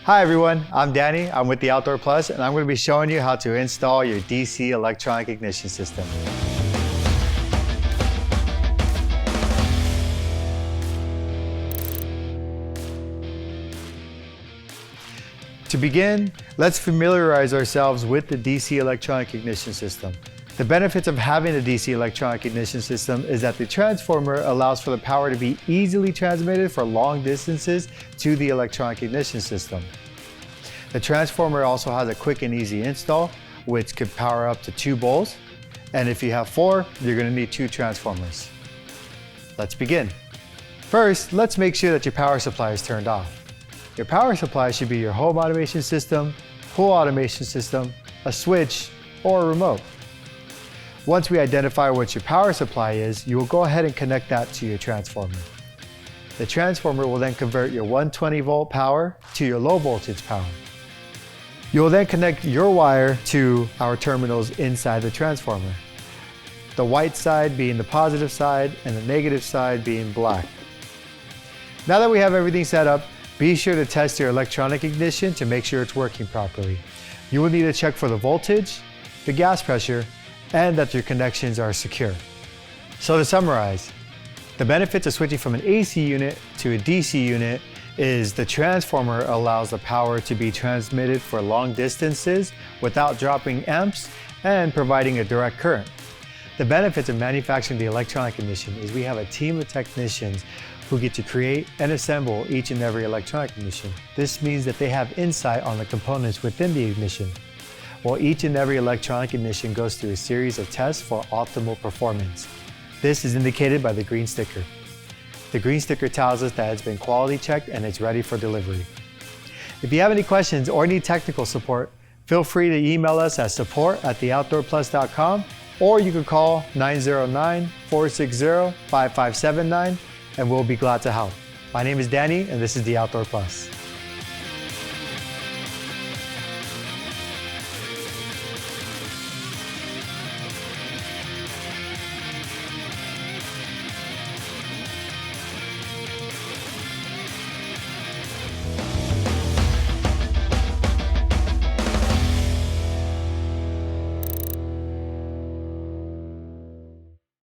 Hi everyone, I'm Danny. I'm with the Outdoor Plus, and I'm going to be showing you how to install your DC electronic ignition system. To begin, let's familiarize ourselves with the DC electronic ignition system. The benefits of having a DC electronic ignition system is that the transformer allows for the power to be easily transmitted for long distances to the electronic ignition system. The transformer also has a quick and easy install, which could power up to 2 bowls. And if you have 4, you're going to need 2 transformers. Let's begin. First, let's make sure that your power supply is turned off. Your power supply should be your home automation system, pool automation system, a switch, or a remote. Once we identify what your power supply is, you will go ahead and connect that to your transformer. The transformer will then convert your 120 volt power to your low voltage power. You will then connect your wire to our terminals inside the transformer. The white side being the positive side and the negative side being black. Now that we have everything set up, be sure to test your electronic ignition to make sure it's working properly. You will need to check for the voltage, the gas pressure, and that your connections are secure. So to summarize, the benefits of switching from an AC unit to a DC unit is the transformer allows the power to be transmitted for long distances without dropping amps and providing a direct current. The benefits of manufacturing the electronic ignition is we have a team of technicians who get to create and assemble each and every electronic ignition. This means that they have insight on the components within the ignition. While each and every electronic ignition goes through a series of tests for optimal performance. This is indicated by the green sticker. The green sticker tells us that it's been quality checked and it's ready for delivery. If you have any questions or need technical support, feel free to email us at support@theoutdoorplus.com, or you can call 909-460-5579 and we'll be glad to help. My name is Danny and this is The Outdoor Plus.